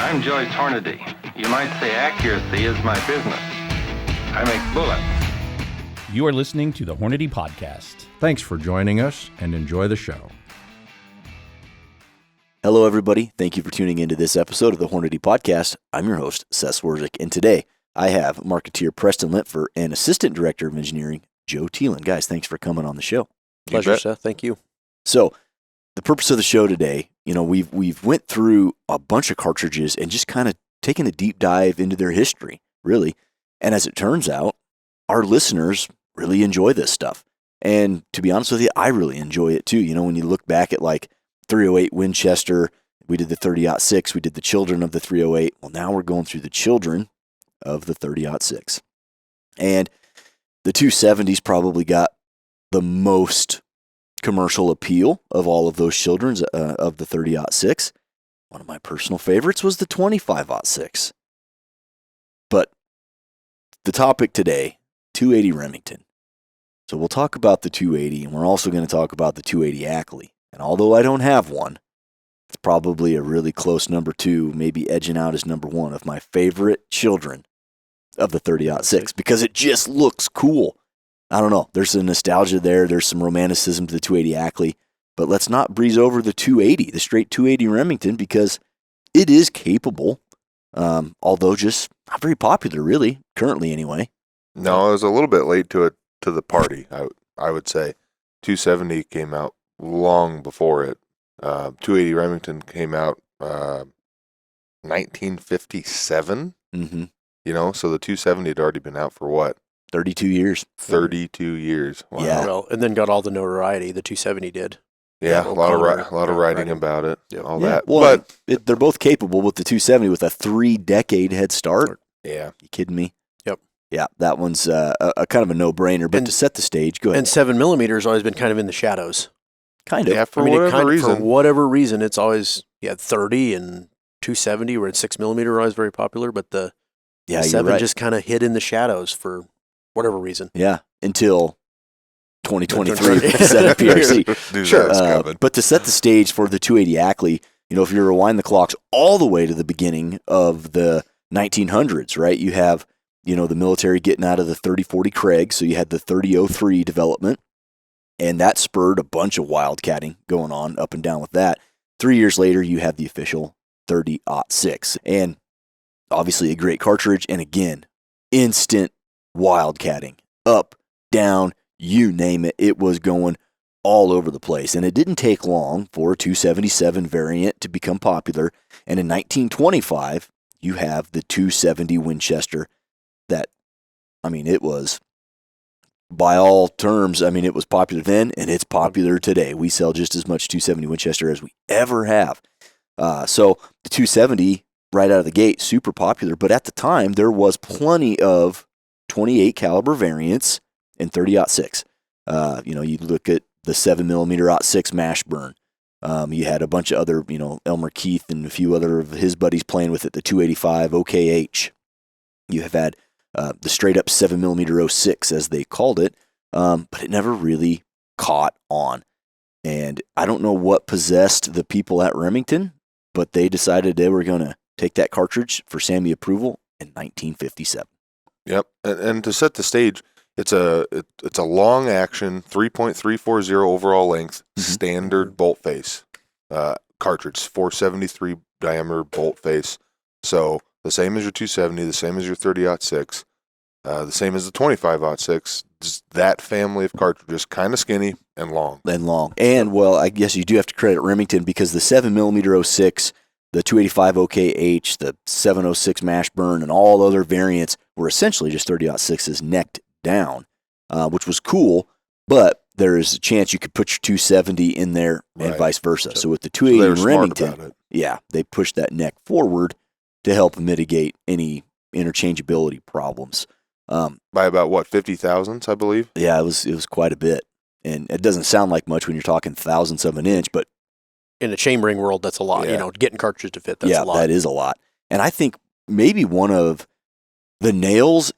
I'm Joyce Hornady. You might say accuracy is my business. I make bullets. You are listening to the Hornady Podcast. Thanks for joining us and enjoy the show. Hello, everybody. Thank you for tuning into this episode of the Hornady Podcast. I'm your host, Seth, and today I have marketeer Preston Lentfer and Assistant Director of Engineering, Joe Thielen. Guys, thanks for coming on the show. Pleasure, Seth. Thank you. So, the purpose of the show today, we've went through a bunch of cartridges and just kind of taken a deep dive into their history, really. And as it turns out, our listeners really enjoy this stuff. And to be honest with you, I really enjoy it too. When you look back at like 308 Winchester, we did the 30-06, we did the children of the 308. Well, now we're going through the children of the 30-06. And the 270's probably got the most commercial appeal of all of those children's of the 30-06. One of my personal favorites was the 25-06. But the topic today, 280 Remington. So we'll talk about the 280, and we're also going to talk about the 280 Ackley. And although I don't have one, it's probably a really close number two, maybe edging out as number one of my favorite children of the 30-06 because it just looks cool. I don't know. There's a nostalgia there. There's some romanticism to the 280 Ackley. But let's not breeze over the 280, the straight 280 Remington, because it is capable, although just not very popular, really, currently anyway. No, I was a little bit late to the party, I would say. 270 came out long before it. 280 Remington came out 1957. Mm-hmm. So the 270 had already been out for what? 32 years. 32 years. Wow. Yeah. Well, and then got all the notoriety the 270 did. Yeah, a lot of writing about it, all that. Well, but they're both capable with the 270 with a 3-decade head start. Yeah. You kidding me? Yep. Yeah, that one's a kind of a no-brainer. But to set the stage, go ahead. And 7mm has always been kind of in the shadows. Kind of. Yeah, for whatever reason, it's always 30 and 270 where it's 6mm are always very popular, but the 7 just kind of hid in the shadows for whatever reason. Yeah, until 2023 with the 7 PRC. Sure. But to set the stage for the 280 Ackley, if you rewind the clocks all the way to the beginning of the 1900s, right? You have, the military getting out of the 3040 Craig, so you had the 3003 development, and that spurred a bunch of wildcatting going on up and down with that. 3 years later, you have the official 30-06, and obviously a great cartridge, and again, instant wildcatting, up, down, you name it. It was going all over the place. And it didn't take long for a 277 variant to become popular. And in 1925, you have the 270 Winchester that, it was, by all terms, it was popular then, and it's popular today. We sell just as much 270 Winchester as we ever have. So the 270, right out of the gate, super popular. But at the time, there was plenty of 28 caliber variants in 30-06. You look at the 7mm 06 mash burn. You had a bunch of other, Elmer Keith and a few other of his buddies playing with it, the 285 OKH. You have had the straight up 7mm 06, as they called it, but it never really caught on. And I don't know what possessed the people at Remington, but they decided they were going to take that cartridge for SAMI approval in 1957. Yep, and to set the stage, it's a long action 3.340 overall length standard bolt face cartridge, 473 diameter bolt face. So the same as your 270, the same as your 30-06, the same as the 25-06. That family of cartridges, kind of skinny and long. And well, I guess you do have to credit Remington because the 7mm 06, the 285 OKH, the 706 mash burn, and all other variants were essentially just 30-06s necked down, which was cool, but there is a chance you could put your 270 in there and vice versa. So with the 280 Remington, they pushed that neck forward to help mitigate any interchangeability problems. By about, 50 thousandths, I believe? Yeah, it was quite a bit. And it doesn't sound like much when you're talking thousandths of an inch, but in the chambering world, that's a lot. Getting cartridges to fit, that's a lot. Yeah, that is a lot. And I think maybe one of the nails,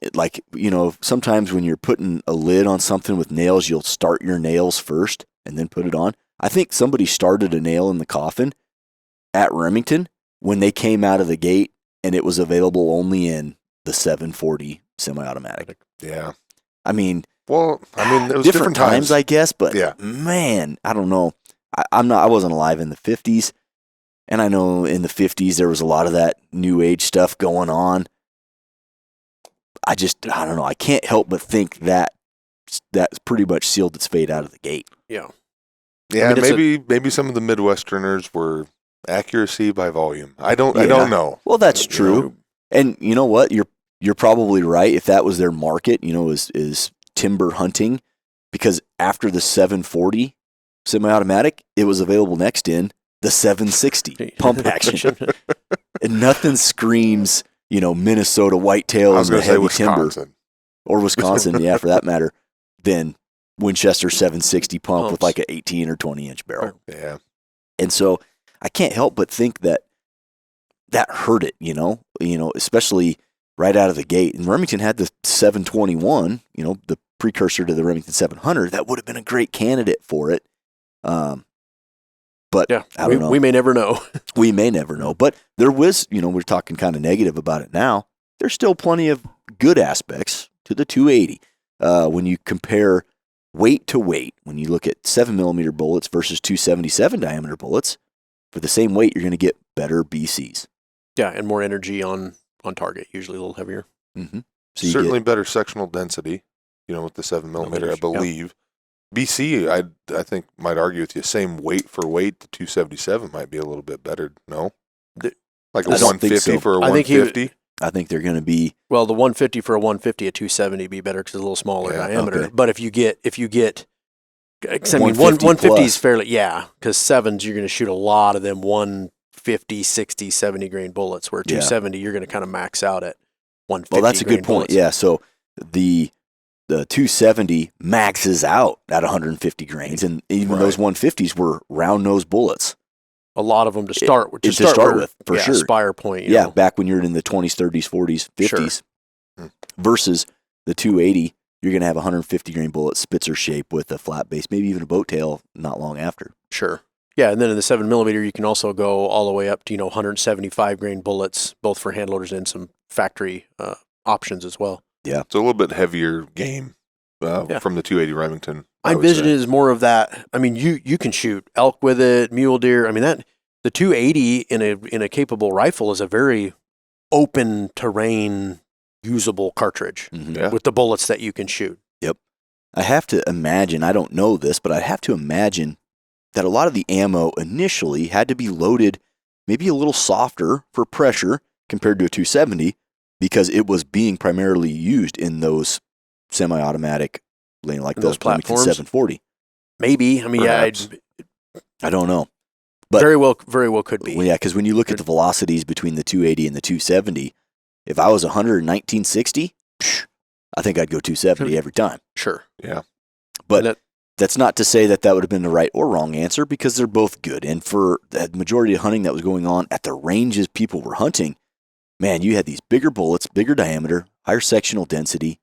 sometimes when you're putting a lid on something with nails, you'll start your nails first and then put it on. I think somebody started a nail in the coffin at Remington when they came out of the gate and it was available only in the 740 semi-automatic. Yeah. I mean, it was different times, I guess, but yeah. man, I don't know. I wasn't alive in the 50s, and I know in the 50s there was a lot of that new age stuff going on. I don't know. I can't help but think that that's pretty much sealed its fate out of the gate. Yeah. Yeah, maybe some of the Midwesterners were accuracy by volume. I don't know. Well, that's true. And you know what? You're probably right. If that was their market, is timber hunting, because after the 740 semi-automatic, it was available next in the 760 pump action. And nothing screams, Minnesota whitetails or heavy timber, or Wisconsin, yeah, for that matter, than Winchester 760 pump with like an 18 or 20 inch barrel. Yeah. And so I can't help but think that hurt it, especially right out of the gate. And Remington had the 721, the precursor to the Remington 700. That would have been a great candidate for it. But yeah, I don't know. We may never know. We may never know. But there was, we're talking kind of negative about it now. There's still plenty of good aspects to the 280. When you compare weight to weight, when you look at 7mm bullets versus 277 diameter bullets, for the same weight, you're going to get better BCs. Yeah, and more energy on target, usually a little heavier. Mm-hmm. So certainly better sectional density, with the 7mm, I believe. Yeah. BC, I think, might argue with you, same weight for weight, the 277 might be a little bit better, no? Like a 150 for a 150? I think they're going to be... Well, the 150 for a 150, a 270 would be better because it's a little smaller diameter. Okay. But if you get, 150 is fairly, because 7s, you're going to shoot a lot of them 150, 60, 70 grain bullets, where 270, you're going to kind of max out at 150. Well, that's a good point. Yeah, so the 270 maxes out at 150 grains, and even those 150s were round-nosed bullets. A lot of them to start with, for sure. Spire point. Back when you're in the 20s, 30s, 40s, 50s, versus the 280, you're going to have a 150 grain bullet, Spitzer shape with a flat base, maybe even a boat tail not long after. Sure. Yeah, and then in the 7mm, you can also go all the way up to 175 grain bullets, both for hand loaders and some factory options as well. Yeah, it's a little bit heavier game from the 280 Remington. I envision it as more of that. I mean, you can shoot elk with it, mule deer. I mean, the 280 in a capable rifle is a very open terrain usable cartridge with the bullets that you can shoot. Yep. I have to imagine, I don't know this, but I have to imagine that a lot of the ammo initially had to be loaded maybe a little softer for pressure compared to a 270 because it was being primarily used in those semi-automatic, like those platforms. 740. Maybe. I mean, I don't know. But very well could be. Well, yeah, because when you look at the velocities between the 280 and the 270, if I was 100 in 1960, I think I'd go 270 every time. Sure. Yeah. But that's not to say that would have been the right or wrong answer, because they're both good. And for the majority of hunting that was going on at the ranges people were hunting, man, you had these bigger bullets, bigger diameter, higher sectional density.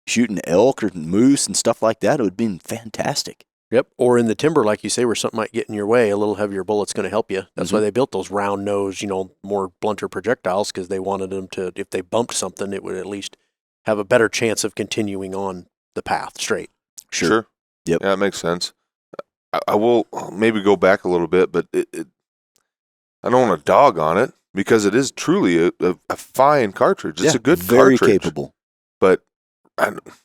Shooting elk or moose and stuff like that, it would have been fantastic. Yep. Or in the timber, like you say, where something might get in your way, a little heavier bullet's going to help you. That's why they built those round nose, more blunter projectiles, because they wanted them to, if they bumped something, it would at least have a better chance of continuing on the path straight. Sure. Yep. Yeah, that makes sense. I will maybe go back a little bit, but I don't want to dog on it, because it is truly a fine cartridge. It's a good very cartridge. Very capable. But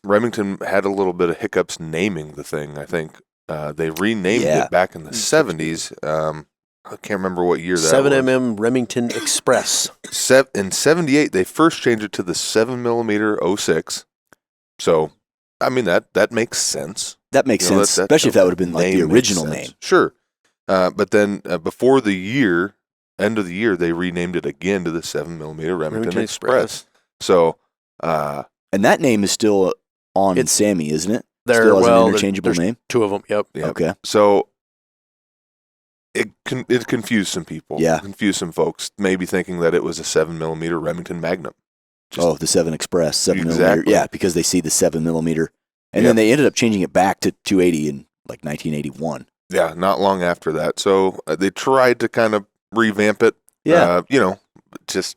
Remington had a little bit of hiccups naming the thing, I think. They renamed it back in the 70s. I can't remember what year that 7mm Remington Express. In 78, they first changed it to the 7mm 06. So, I mean, that makes sense. That makes sense, especially if that would have been like the original name. Sure. But then before the end of the year, they renamed it again to the 7mm Remington Express. So, and that name is still on Sammy, isn't it? Still has an interchangeable name? Two of them, yep. Okay. So it confused some people. Yeah. It confused some folks, maybe thinking that it was a 7mm Remington Magnum. The 7 Express, 7mm. Exactly. Yeah, because they see the 7mm. And then they ended up changing it back to 280 in like 1981. Yeah, not long after that. So they tried to kind of revamp it. Yeah. Just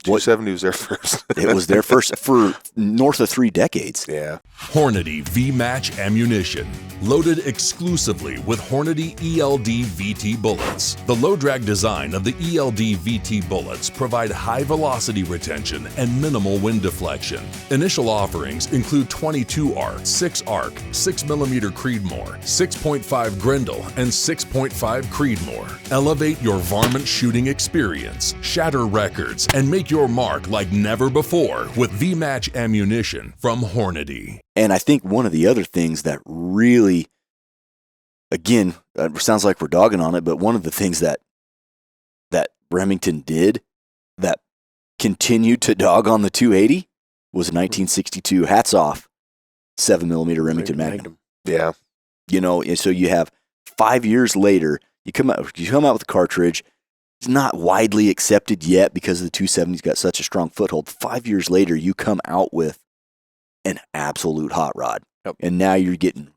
270 was there first. It was there first for north of 3 decades. Yeah. Hornady V-Match ammunition, loaded exclusively with Hornady ELD VT bullets. The low-drag design of the ELD VT bullets provide high velocity retention and minimal wind deflection. Initial offerings include 22 arc, 6 arc, 6mm Creedmoor, 6.5 Grendel, and 6.5 Creedmoor. Elevate your varmint shooting experience, shatter records, and make your mark like never before with V-Match ammunition from Hornady. And I think one of the other things that really, again, it sounds like we're dogging on it, but one of the things that Remington did that continued to dog on the 280 was 1962. Hats off, 7mm Remington Magnum. Yeah. And so you have 5 years later, you come out with a cartridge. It's not widely accepted yet because the 270's got such a strong foothold. 5 years later, you come out with an absolute hot rod. Yep. And now you're getting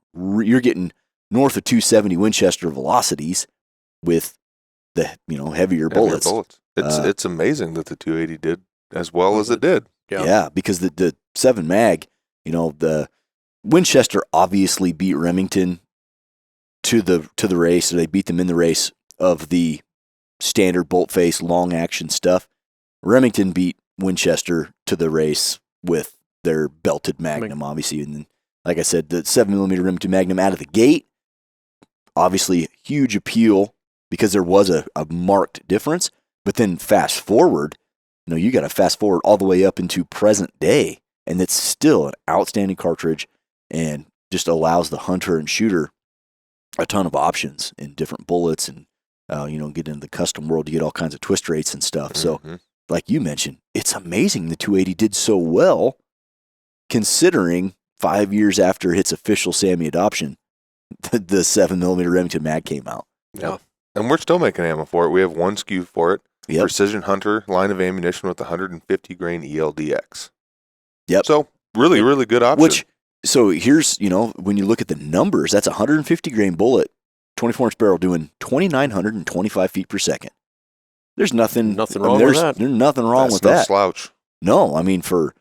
north of 270 Winchester velocities with the heavier bullets. It's amazing that the 280 did as well as it did. Yeah, because the 7 mag, the Winchester obviously beat Remington to the race. So they beat them in the race of the standard bolt face long action stuff. Remington beat Winchester to the race with their belted Magnum, obviously. And then, like I said, the 7mm Remington Magnum out of the gate, obviously huge appeal because there was a marked difference. But then fast forward, you got to fast forward all the way up into present day, and it's still an outstanding cartridge and just allows the hunter and shooter a ton of options in different bullets and, get into the custom world to get all kinds of twist rates and stuff. So, like you mentioned, it's amazing the 280 did so well considering 5 years after its official SAMI adoption, the 7mm Remington Mag came out. Yeah. And we're still making ammo for it. We have one SKU for it. Yep. Precision Hunter line of ammunition with 150 grain ELDX. Yep. So really, really good option. So here's, when you look at the numbers, that's a 150 grain bullet, 24-inch barrel doing 2,925 feet per second. There's nothing wrong with that. There's nothing wrong with that. No slouch. No, I mean, for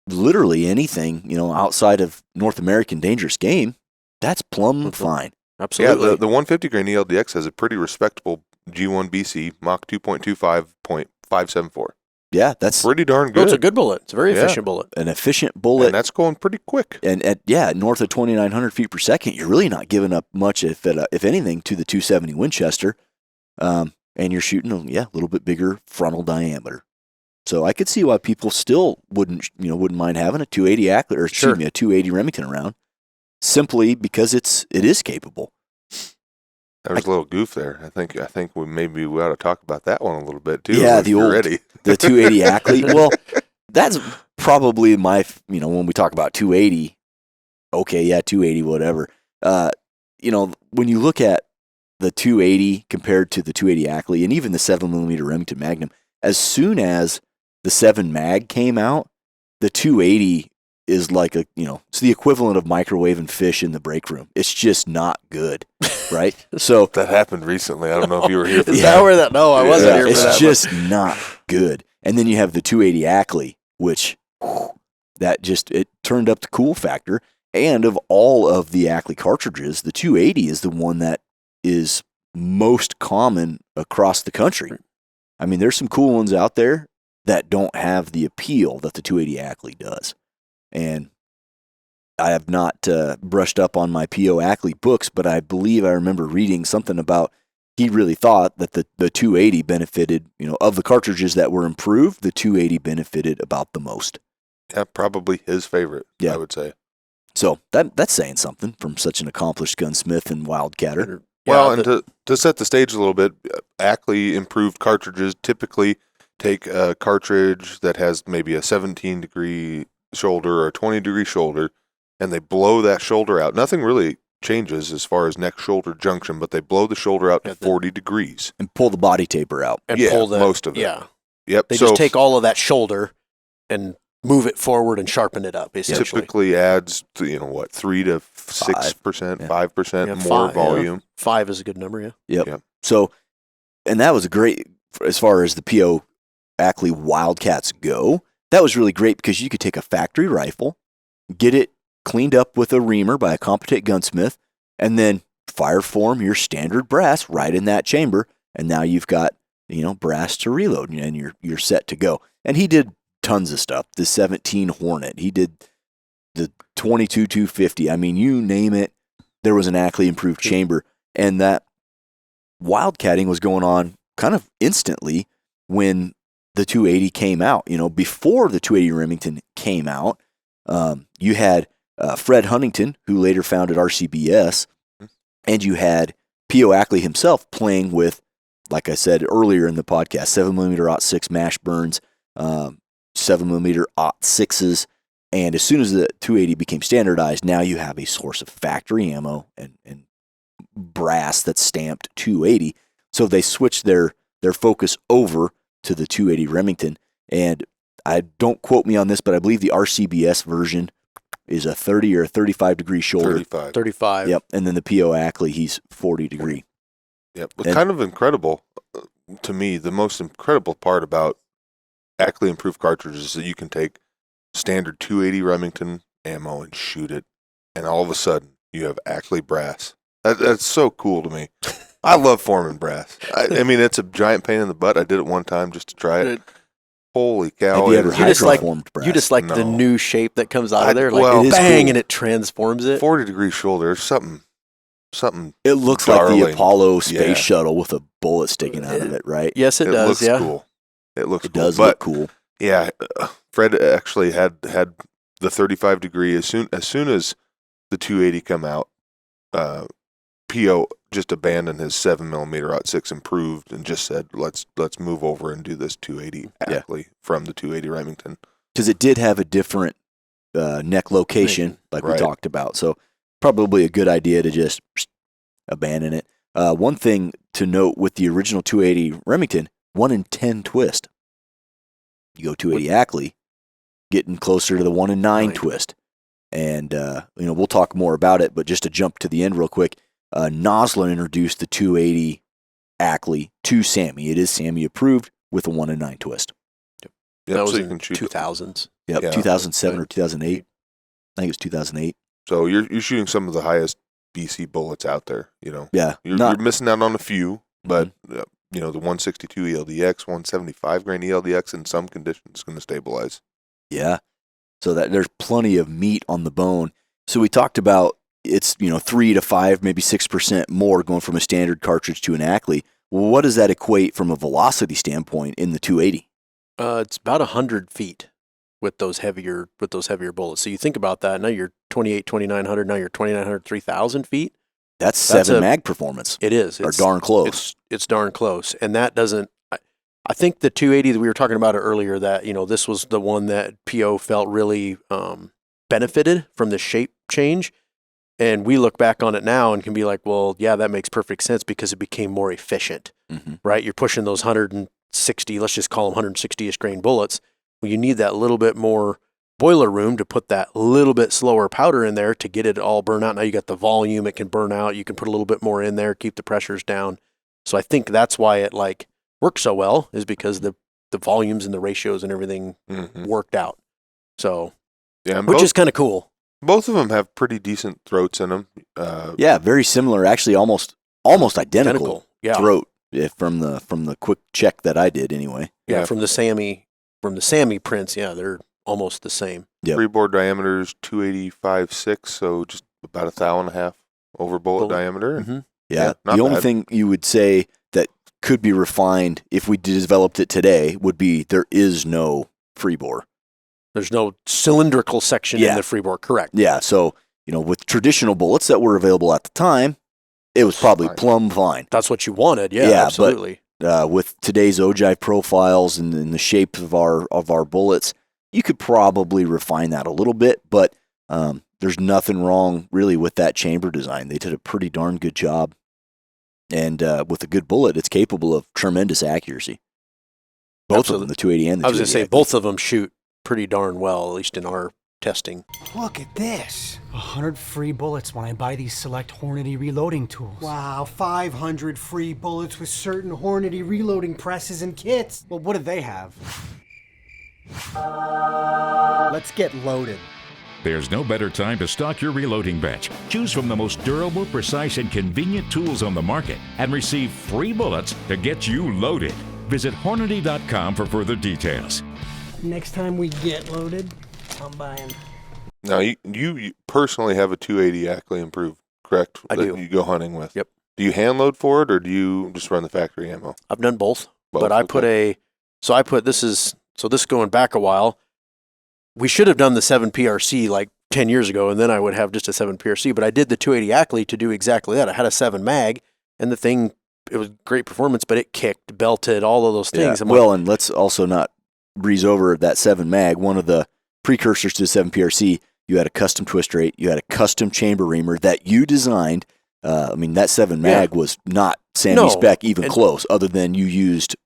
literally anything, outside of North American dangerous game, that's plumb fine. Absolutely. Yeah, the 150 grain ELDX has a pretty respectable G1 BC Mach 2.25.574. Yeah, that's pretty darn good. It's a good bullet. It's a very efficient bullet. An efficient bullet. And that's going pretty quick. And north of 2,900 feet per second, you're really not giving up much, if anything, to the 270 Winchester. And you're shooting a little bit bigger frontal diameter. So I could see why people still wouldn't mind having a 280 Ackley, or excuse me, a 280 Remington around, simply because it is capable. There was a little goof there. I think we ought to talk about that one a little bit too. Yeah, the 280 Ackley. Well, that's probably my, when we talk about 280, okay, yeah, 280, whatever. When you look at the 280 compared to the 280 Ackley and even the 7mm Remington Magnum, as soon as the 7 mag came out, the 280 is like it's the equivalent of microwaving fish in the break room. It's just not good, right? So that happened recently. I don't know if you were here for Is that. that where that? No, I wasn't here for that. It's just not good. And then you have the 280 Ackley, which it turned up the cool factor. And of all of the Ackley cartridges, the 280 is the one that is most common across the country. I mean, there's some cool ones out there that don't have the appeal that the 280 Ackley does. And I have not brushed up on my P.O. Ackley books, but I believe I remember reading something about he really thought that the 280 benefited, of the cartridges that were improved, the 280 benefited about the most. Yeah, probably his favorite, I would say. So that's saying something from such an accomplished gunsmith and wildcatter. Well, and to set the stage a little bit, Ackley Improved cartridges typically take a cartridge that has maybe a 17-degree shoulder or a 20-degree shoulder, and they blow that shoulder out. Nothing really changes as far as neck-shoulder junction, but they blow the shoulder out to 40 degrees. And pull the body taper out. And yeah, pull the, most of it. Yeah. Yep. They just take all of that shoulder and move it forward and sharpen it up, essentially. Typically adds, 3 to 6%, 5% more volume. 5 is a good number, yeah. Yep. So, and that was a great, as far as the P.O. Ackley Wildcats go, that was really great because you could take a factory rifle, get it cleaned up with a reamer by a competent gunsmith, and then fire form your standard brass right in that chamber, and now you've got, brass to reload, and you're set to go. And he did tons of stuff. The 17 Hornet, he did the 22 250. I mean, you name it, there was an Ackley Improved chamber, and that wildcatting was going on kind of instantly when the 280 came out. Before the 280 Remington came out, you had Fred Huntington, who later founded RCBS, and you had P.O. Ackley himself playing with, like I said earlier in the podcast, 7mm .6 mash burns, 7mm .6s, and as soon as the 280 became standardized, now you have a source of factory ammo and brass that's stamped 280. So they switched their focus over to the 280 Remington, and I don't quote me on this, but I believe the RCBS version is a 30 or 35 degree shoulder. 35. Yep, and then the P.O. Ackley, he's 40 degree. Yep, but kind of incredible to me. The most incredible part about Ackley Improved cartridges is that you can take standard 280 Remington ammo and shoot it, and all of a sudden you have Ackley brass. That's so cool to me. I love forming brass. I mean, it's a giant pain in the butt. I did it one time just to try it. Holy cow! Have you ever hydroformed brass? You just like the No. new shape that comes out of there, like it is bang, cool. and it transforms it. 40 degree shoulder. Something. It looks like the darling. Apollo space Yeah. shuttle with a bullet sticking out of it, right? Yes, it does. looks Yeah, cool. It looks It cool. does But look cool. yeah, Fred actually had the 35 degree as soon as the 280 come out. P.O. just abandoned his 7mm .6 Improved and just said, let's move over and do this 280 Ackley from the 280 Remington. Because it did have a different neck location, like we Right. talked about. So probably a good idea to just abandon it. One thing to note with the original 280 Remington, 1 in 10 twist. You go 280 Ackley, getting closer to the 1 in 9 twist. And, we'll talk more about it, but just to jump to the end real quick, Noslin introduced the 280 Ackley to Sammy. It is Sammy approved with a 1 in 9 twist. Yep, that was so you in can shoot 2000s. Yep, Yeah. 2007 or 2008. I think it was 2008. So you're shooting some of the highest BC bullets out there. Yeah. You're missing out on a few, but the 162 ELDX, 175 grain ELDX in some conditions is going to stabilize. Yeah. So that there's plenty of meat on the bone. So we talked about it's 3 to 5, maybe 6% more going from a standard cartridge to an Ackley. Well, what does that equate from a velocity standpoint in the 280? It's about 100 feet with those heavier bullets. So you think about that. Now you're 28, 2900. Now you're 2900, 3000 feet. That's 7 mag performance. It is. Or darn close. It's darn close, and that doesn't. I think the 280 that we were talking about earlier, that this was the one that P.O. felt really benefited from the shape change, and we look back on it now and can be like, well, yeah, that makes perfect sense because it became more efficient, right? You're pushing those 160, let's just call them 160-ish grain bullets. Well, you need that little bit more boiler room to put that little bit slower powder in there to get it all burn out. Now you got the volume, it can burn out. You can put a little bit more in there, keep the pressures down. So I think that's why it works so well, is because the volumes and the ratios and everything worked out. So, yeah, which is kind of cool. Both of them have pretty decent throats in them. Yeah, very similar, actually almost identical Yeah. throat from the quick check that I did anyway. Yeah, from the Sammy prints, yeah, they're almost the same. Yep. Freebore diameter is 285.6, so just about a thou and a half over bullet diameter. Mm-hmm. Yeah, not the only bad. thing you would say that could be refined if we developed it today would be there is no free bore. There's no cylindrical section Yeah. in the freebore, correct? Yeah, so with traditional bullets that were available at the time, it was probably Fine. plumb fine. That's what you wanted, yeah, Yeah, absolutely. With today's ogive profiles and the shape of our bullets, you could probably refine that a little bit, but there's nothing wrong really with that chamber design. They did a pretty darn good job. And with a good bullet, it's capable of tremendous accuracy. Both of them, the 280 and the 280. I was going to say, both of them shoot pretty darn well, at least in our testing. Look at this. 100 free bullets when I buy these select Hornady reloading tools. Wow, 500 free bullets with certain Hornady reloading presses and kits. Well, what do they have? Let's get loaded. There's no better time to stock your reloading bench. Choose from the most durable, precise, and convenient tools on the market and receive free bullets to get you loaded. Visit Hornady.com for further details. Next time we get loaded, I'm buying. Now, you personally have a 280 Ackley Improved, correct? I do. You go hunting with. Yep. Do you hand load for it, or do you just run the factory ammo? I've done both. Both, but I put this going back a while. We should have done the 7 PRC like 10 years ago, and then I would have just a 7 PRC. But I did the 280 Ackley to do exactly that. I had a 7 mag, and the thing, it was great performance, but it kicked, belted, all of those things. Yeah. And let's also not breeze over that 7 mag. One of the precursors to the 7 PRC, you had a custom twist rate, you had a custom chamber reamer that you designed. That 7 mag was not Sammy spec even close, other than you used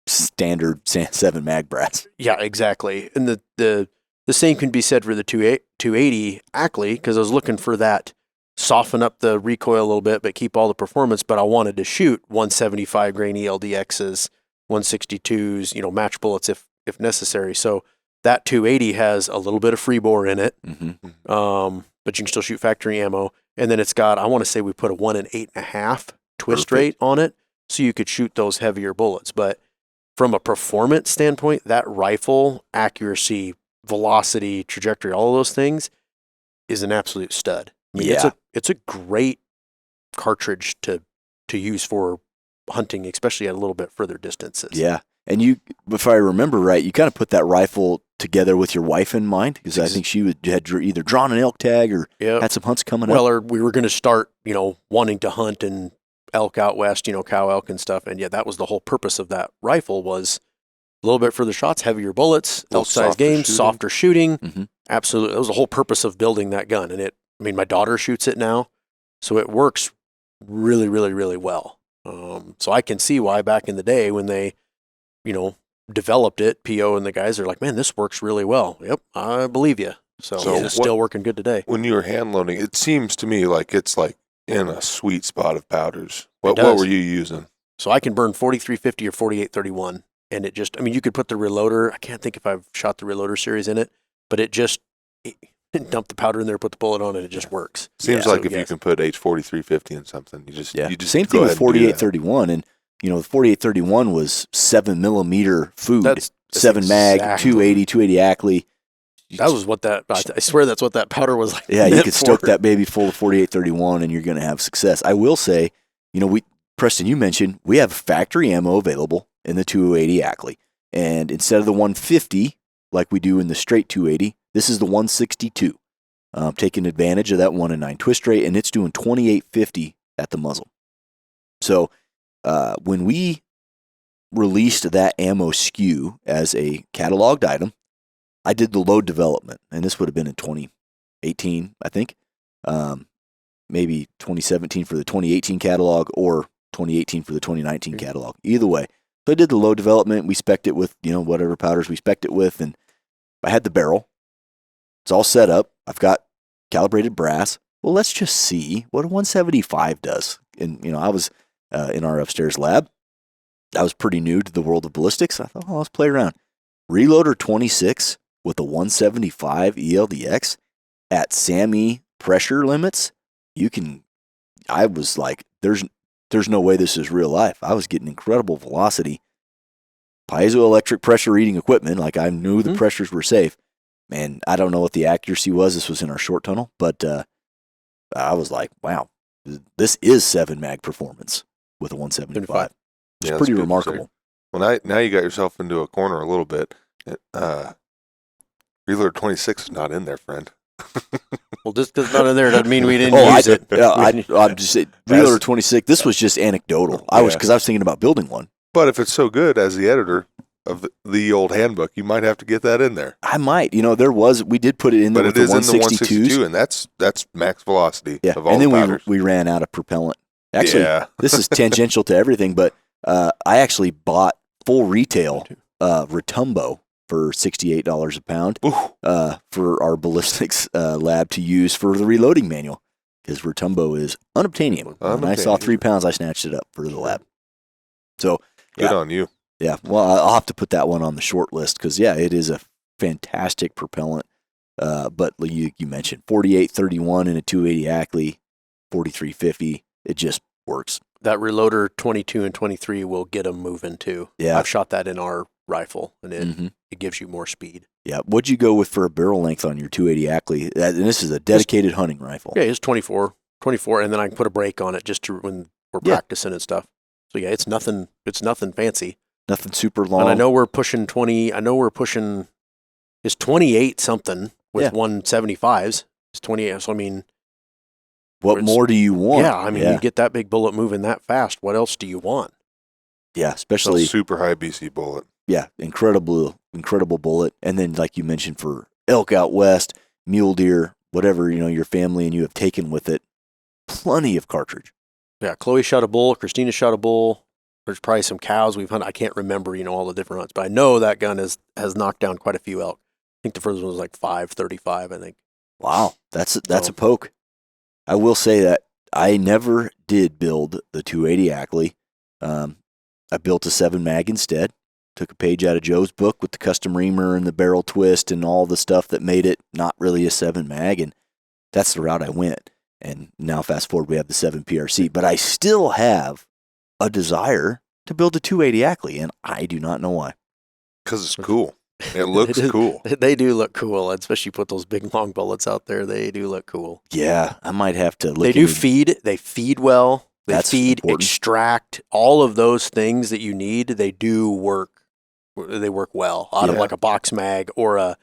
standard 7 mag brass. Yeah, exactly. And the same can be said for the 280 Ackley, because I was looking for that, soften up the recoil a little bit, but keep all the performance. But I wanted to shoot 175 grain ELDXs, 162s, match bullets if necessary. So that 280 has a little bit of free bore in it, but you can still shoot factory ammo. And then it's got, I want to say we put a 1 8.5 twist rate on it, so you could shoot those heavier bullets. But from a performance standpoint, that rifle accuracy, velocity, trajectory, all of those things is an absolute stud. It's a great cartridge to use for hunting, especially at a little bit further distances. Yeah. And you, if I remember right, you kind of put that rifle together with your wife in mind, because I think she had either drawn an elk tag or had some hunts coming up. Well, or we were going to start, wanting to hunt and elk out west, cow elk and stuff. And that was the whole purpose of that rifle, was a little bit further shots, heavier bullets, elk size game, softer shooting. Mm-hmm. Absolutely. That was the whole purpose of building that gun. And my daughter shoots it now, so it works really, really, really well. So I can see why back in the day when they, developed it, PO and the guys are like, man, this works really well. Yep, I believe you. So it's still working good today. When you were hand loading, it seems to me like it's like in a sweet spot of powders. What were you using? So I can burn 4350 or 4831, and it just, you could put the reloader. I can't think if I've shot the reloader series in it, but it just dump the powder in there, put the bullet on, and it just works. Seems like if you can put H4350 in something, you just same thing with 4831, and the 4831 was 7mm food. That's 7 mag, exactly. 280 Ackley. That was what I swear that's what that powder was like. Yeah, you could stoke that baby full of 4831 and you're going to have success. I will say, Preston, you mentioned we have factory ammo available in the 280 Ackley. And instead of the 150, like we do in the straight 280, this is the 162. Taking advantage of that 1 9 twist rate, and it's doing 2850 at the muzzle. So when we released that ammo SKU as a cataloged item, I did the load development, and this would have been in 2018, I think. Maybe 2017 for the 2018 catalog or 2018 for the 2019 catalog. Either way. So I did the load development. We spec'd it with, whatever powders we spec'd it with, and I had the barrel. It's all set up. I've got calibrated brass. Well, let's just see what a 175 does. And, I was in our upstairs lab. I was pretty new to the world of ballistics. I thought, let's play around. Reloader 26 with a 175 ELDX at SAMI pressure limits. I was like, there's no way this is real life. I was getting incredible velocity. Piezoelectric pressure reading equipment, like I knew the pressures were safe. Man, I don't know what the accuracy was. This was in our short tunnel, but I was like, wow, this is 7 mag performance with a 175. It's pretty remarkable. Well, now you got yourself into a corner a little bit. Reloader 26 is not in there, friend. Well, just because it's not in there doesn't mean we didn't use it. I'm just saying, Reloader 26, this was just anecdotal. I was thinking about building one. But if it's so good, as the editor of the old handbook, you might have to get that in there. I might. We did put it in there with the 162s. But it is in the 162, and that's max velocity of all and then powders. we ran out of propellant. Actually, this is tangential to everything, but I actually bought full retail Retumbo for $68 a pound for our ballistics lab to use for the reloading manual because Rotumbo is unobtainium. When I saw 3 pounds, I snatched it up for the lab. So good on you. Yeah, well, I'll have to put that one on the short list because, yeah, it is a fantastic propellant. But you mentioned 4831 in a 280 Ackley, 4350. It just works. That reloader 22 and 23 will get them moving too. Yeah. I've shot that in our rifle, and it gives you more speed. Yeah. What'd you go with for a barrel length on your 280 Ackley? And this is a dedicated hunting rifle. Yeah, it's 24, and then I can put a brake on it just to when we're practicing and stuff. So yeah, it's nothing fancy. Nothing super long. And I know we're pushing 20. I know we're pushing. It's 28 something with 175s. It's 28. So I mean, what more do you want? Yeah, I mean, you get that big bullet moving that fast. What else do you want? Yeah, especially super high BC bullet. Yeah, incredible bullet. And then, like you mentioned, for elk out west, mule deer, whatever your family and you have taken with it, plenty of cartridge. Yeah, Chloe shot a bull. Christina shot a bull. There's probably some cows we've hunted. I can't remember, all the different hunts, but I know that gun has knocked down quite a few elk. I think the first one was like 535, I think. Wow, that's a poke. I will say that I never did build the 280 Ackley. I built a 7 mag instead. Took a page out of Joe's book with the custom reamer and the barrel twist and all the stuff that made it not really a 7 mag, and that's the route I went. And now fast forward, we have the 7 PRC, but I still have a desire to build a 280 Ackley, and I do not know why. Because it's cool. It looks cool. They do look cool, especially put those big long bullets out there. They do look cool. Yeah, I might have to look. They do feed. They feed well. They feed, important. Extract, all of those things that you need. They do work. They work well out of like a box mag or a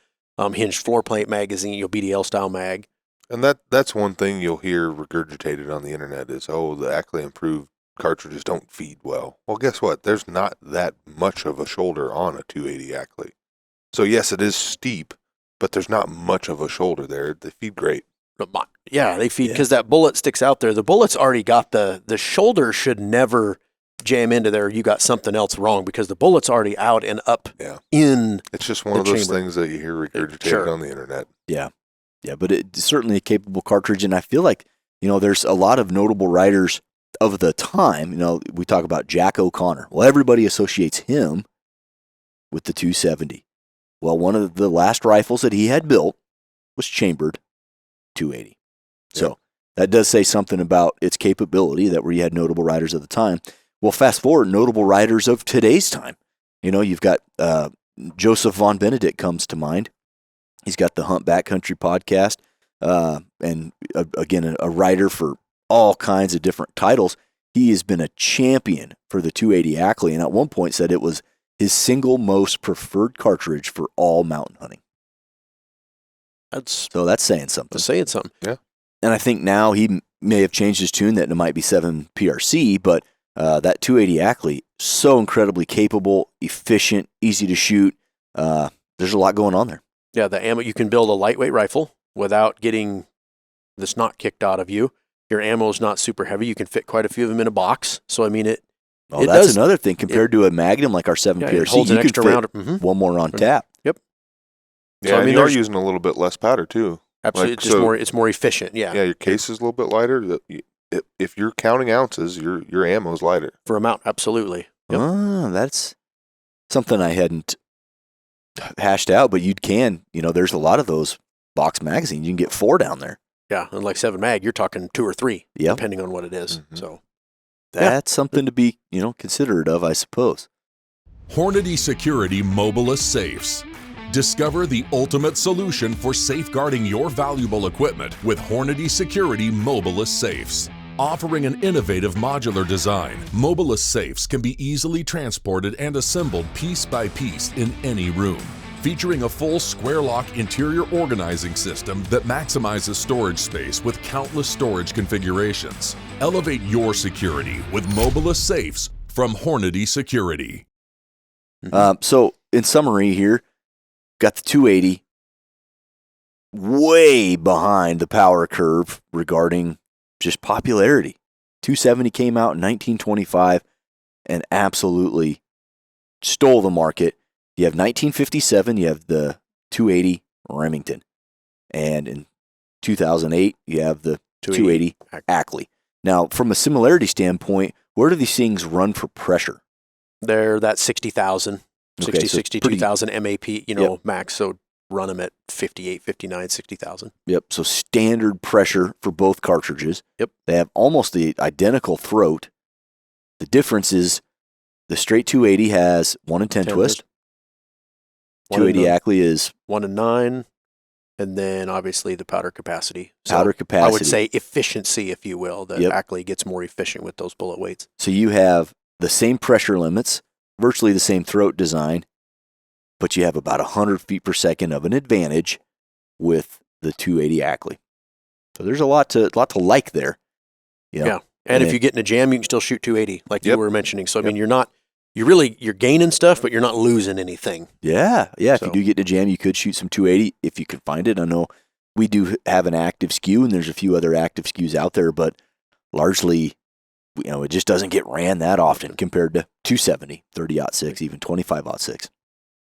hinged floor plate magazine, BDL style mag. And that's one thing you'll hear regurgitated on the internet is, the Ackley Improved cartridges don't feed well. Well, guess what? There's not that much of a shoulder on a 280 Ackley. So yes, it is steep, but there's not much of a shoulder there. They feed great. Yeah, they feed because that bullet sticks out there. The bullet's already got the shoulder should never jam into there. You got something else wrong because the bullet's already out and up in. It's just one of those things that you hear regurgitated on the internet. Yeah. Yeah, but it's certainly a capable cartridge, and I feel like, there's a lot of notable writers of the time. We talk about Jack O'Connor. Well, everybody associates him with the 270. Well, one of the last rifles that he had built was chambered 280. So that does say something about its capability that where you had notable writers of the time. Well, fast forward, notable writers of today's time. You've got Joseph Von Benedict comes to mind. He's got the Hunt Backcountry podcast, and again, a writer for all kinds of different titles. He has been a champion for the 280 Ackley, and at one point said it was his single most preferred cartridge for all mountain hunting. So that's saying something. That's saying something. Yeah. And I think now he may have changed his tune that it might be 7 PRC, but that 280 Ackley, so incredibly capable, efficient, easy to shoot. There's a lot going on there. Yeah, the ammo, you can build a lightweight rifle without getting the snot kicked out of you. Your ammo is not super heavy. You can fit quite a few of them in a box. So, I mean, that's another thing. Compared to a Magnum like our 7 PRC, you can fit one more on tap. Yep. Yeah, so, I mean, you're using a little bit less powder, too. Absolutely. It's more efficient, yeah. Yeah, your case is a little bit lighter. If you're counting ounces, your ammo is lighter. For amount, absolutely. Yep. That's something I hadn't hashed out, but you can. There's a lot of those box magazines. You can get 4 down there. Yeah, and like 7 mag, you're talking 2 or 3, depending on what it is. Mm-hmm. So that's something to be, considerate of, I suppose. Hornady Security Mobilus Safes. Discover the ultimate solution for safeguarding your valuable equipment with Hornady Security Mobilus Safes. Offering an innovative modular design, Mobilus Safes can be easily transported and assembled piece by piece in any room. Featuring a full square lock interior organizing system that maximizes storage space with countless storage configurations. Elevate your security with Mobilus Safes from Hornady Security. So, in summary here, got the 280 way behind the power curve regarding just popularity. 270 came out in 1925 and absolutely stole the market. You have 1957, you have the 280 Remington. And in 2008, you have the 280 Ackley. Now, from a similarity standpoint, where do these things run for pressure? They're that 60,000, 60, so 62,000 MAP, max. So run them at 58, 59, 60,000. Yep. So standard pressure for both cartridges. Yep. They have almost the identical throat. The difference is the straight 280 has 1 in 10 twist. 280 Ackley is 1 in 9. And then obviously the powder capacity. So powder capacity. I would say efficiency, if you will. The Ackley gets more efficient with those bullet weights. So you have the same pressure limits, virtually the same throat design, but you have about 100 feet per second of an advantage with the 280 Ackley. So there's a lot to like there. Yeah. And if you get in a jam, you can still shoot 280, like you were mentioning. So I mean, you're gaining stuff, but you're not losing anything. Yeah. If you do get in a jam, you could shoot some 280 if you can find it. I know we do have an active SKU, and there's a few other active SKUs out there, but largely, it just doesn't get ran that often compared to 270, 30-06, even 25-06.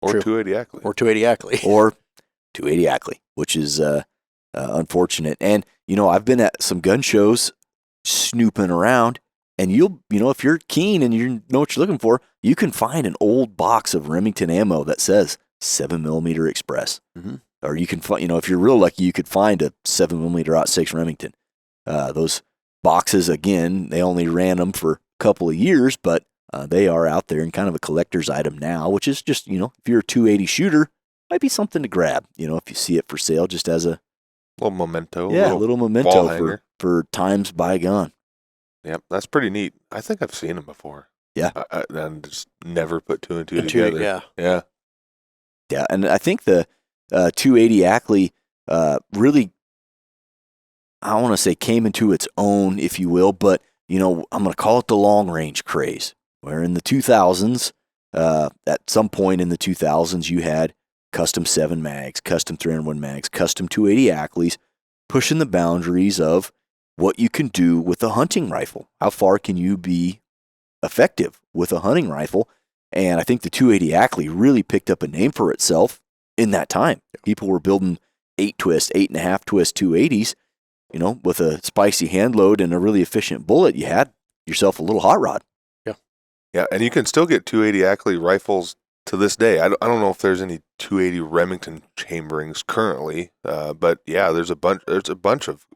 Or 280 Ackley. Or 280 Ackley. Or 280 Ackley, which is unfortunate. And, I've been at some gun shows snooping around, and if you're keen and you know what you're looking for, you can find an old box of Remington ammo that says 7mm Express. Mm-hmm. Or you can find, if you're real lucky, you could find a 7mm 06 Remington. Those boxes, again, they only ran them for a couple of years, but they are out there in kind of a collector's item now, which is just, if you're a 280 shooter, might be something to grab, if you see it for sale, just as a little memento. Yeah, a little memento for times bygone. Yep, that's pretty neat. I think I've seen them before. Yeah. And just never put two and two together. Yeah. Yeah, and I think the 280 Ackley really, I want to say, came into its own, if you will, but, I'm going to call it the long-range craze, where in the 2000s, at some point in the 2000s, you had custom 7 mags, custom 301 mags, custom 280 Ackleys, pushing the boundaries of what you can do with a hunting rifle. How far can you be effective with a hunting rifle? And I think the 280 Ackley really picked up a name for itself in that time. People were building 8-twist, 8.5 twist 280s, with a spicy hand load and a really efficient bullet. You had yourself a little hot rod. Yeah, and you can still get 280 Ackley rifles to this day. I don't know if there's any 280 Remington chamberings currently, but yeah, there's a bunch of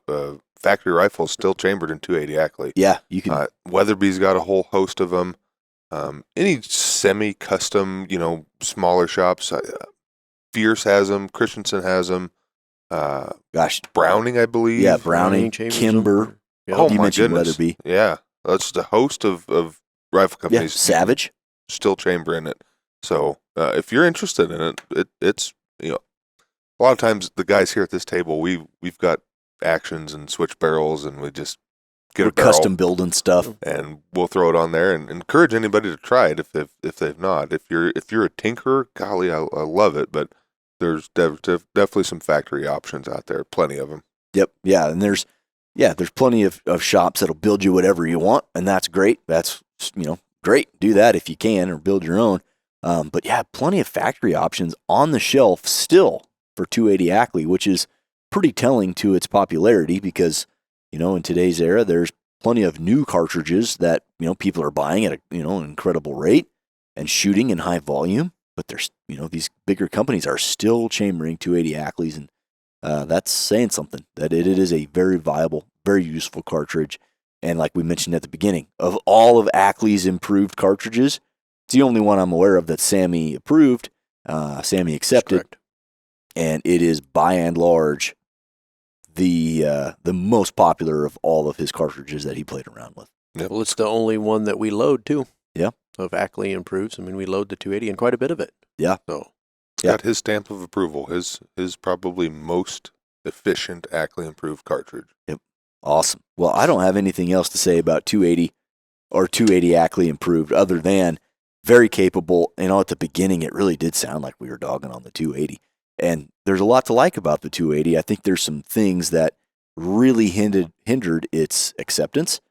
factory rifles still chambered in 280 Ackley. Yeah, you can. Weatherby's got a whole host of them. Any semi-custom, smaller shops. Fierce has them. Christensen has them. Browning, I believe. Yeah, Browning, Kimber. Oh, you my mentioned goodness. Weatherby. Yeah, that's the host of rifle companies. Yeah, Savage. Still chambering it. So if you're interested in it, it's a lot of times the guys here at this table, we've got actions and switch barrels, and we just get a barrel, custom building stuff, and we'll throw it on there and encourage anybody to try it if they've not. If you're a tinkerer, golly, I love it, but there's definitely some factory options out there, plenty of them. Yep, yeah, and there's plenty of shops that'll build you whatever you want, and that's great. That's great. Do that if you can, or build your own. But yeah, plenty of factory options on the shelf still for 280 Ackley, which is pretty telling to its popularity because, in today's era, there's plenty of new cartridges that, people are buying at an incredible rate and shooting in high volume. But there's, these bigger companies are still chambering 280 Ackleys, and that's saying something, that it is a very viable, very useful cartridge. And like we mentioned at the beginning, of all of Ackley's improved cartridges, it's the only one I'm aware of that's SAMI approved, SAMI accepted, and it is by and large the most popular of all of his cartridges that he played around with. Yep. Well, it's the only one that we load too. Yeah. Of Ackley Improves. I mean, we load the 280 and quite a bit of it. Yeah. So it's got his stamp of approval. His probably most efficient Ackley Improved cartridge. Yep. Awesome. Well, I don't have anything else to say about 280 or 280 Ackley Improved other than very capable. At the beginning, it really did sound like we were dogging on the 280. And there's a lot to like about the 280. I think there's some things that really hindered its acceptance.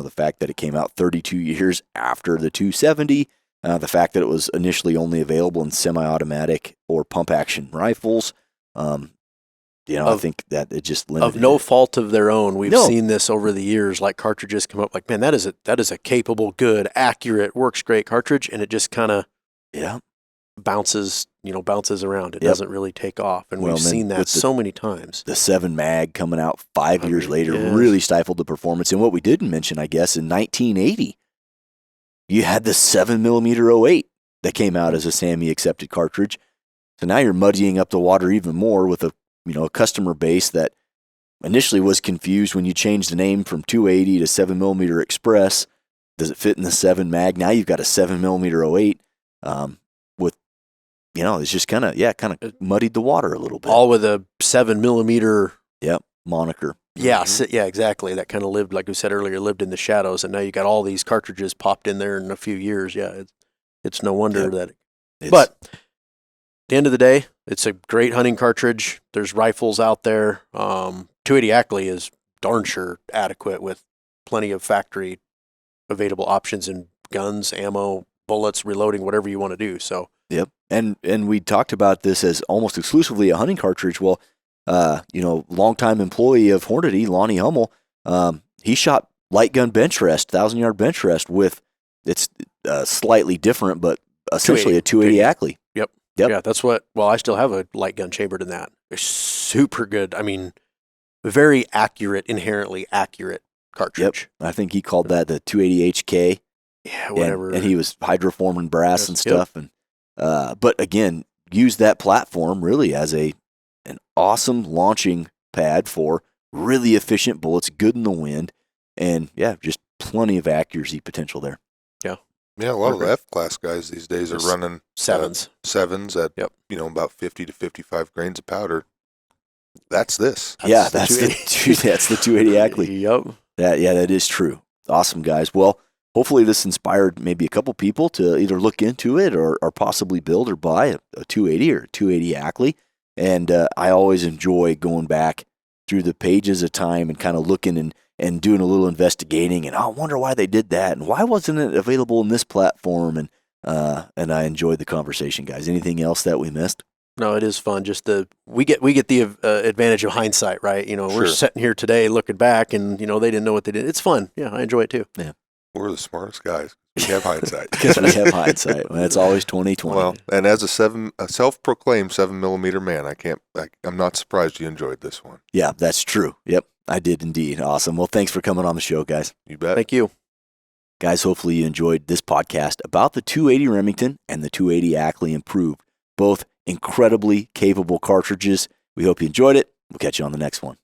The fact that it came out 32 years after the 270, The fact that it was initially only available in semi-automatic or pump-action rifles, I think that it just limited of no it. fault of their own. We've No. seen this over the years, like cartridges come up like, man, that is a capable, good, accurate, works great cartridge, and it just kind of bounces around. It doesn't really take off, and we've seen that so many times. The 7 mag coming out 5 years later really stifled the performance. And what we didn't mention, I guess, in 1980, you had the 7mm 08 that came out as a SAMI accepted cartridge. So now you're muddying up the water even more with a customer base that initially was confused when you changed the name from 280 to 7mm Express. Does it fit in the 7 mag? Now you've got a 7mm 08 with, it's just kind of muddied the water a little bit. All with a 7mm. Yep, moniker. Yeah, yeah, exactly. That kind of lived, like we said earlier, lived in the shadows, and now you got all these cartridges popped in there in a few years. Yeah, it's no wonder that. But at the end of the day, it's a great hunting cartridge. There's rifles out there. 280 Ackley is darn sure adequate with plenty of factory available options in guns, ammo, bullets, reloading, whatever you want to do. So. Yep, and we talked about this as almost exclusively a hunting cartridge. Well, longtime employee of Hornady, Lonnie Hummel, he shot light gun bench rest, 1,000-yard bench rest with, it's slightly different, but essentially a 280 Ackley. Yep. Yeah, that's I still have a light gun chambered in that. It's super good. I mean, very accurate, inherently accurate cartridge. Yep. I think he called that the 280 HK. Yeah, whatever. And he was hydroforming brass and stuff. And but again, use that platform really as an awesome launching pad for really efficient bullets, good in the wind, and just plenty of accuracy potential there. Yeah, a lot of the F-class guys these days are running sevens at about 50 to 55 grains of powder. That's this. That's the 280 Ackley. Yep. That is true. Awesome, guys. Well, hopefully this inspired maybe a couple people to either look into it or possibly build or buy a 280 or 280 Ackley. And I always enjoy going back through the pages of time and kind of looking and doing a little investigating. And I wonder why they did that and why wasn't it available in this platform? And I enjoyed the conversation, guys. Anything else that we missed? No, it is fun. Just we get the advantage of hindsight, right? We're sitting here today looking back, and they didn't know what they did. It's fun. Yeah, I enjoy it too. Yeah, we're the smartest guys. We have hindsight. Because we have hindsight. Well, it's always 20/20. Well, and as a self-proclaimed 7mm man, I'm not surprised you enjoyed this one. Yeah, that's true. Yep, I did indeed. Awesome. Well, thanks for coming on the show, guys. You bet. Thank you. Guys, hopefully you enjoyed this podcast about the 280 Remington and the 280 Ackley Improved. Both incredibly capable cartridges. We hope you enjoyed it. We'll catch you on the next one.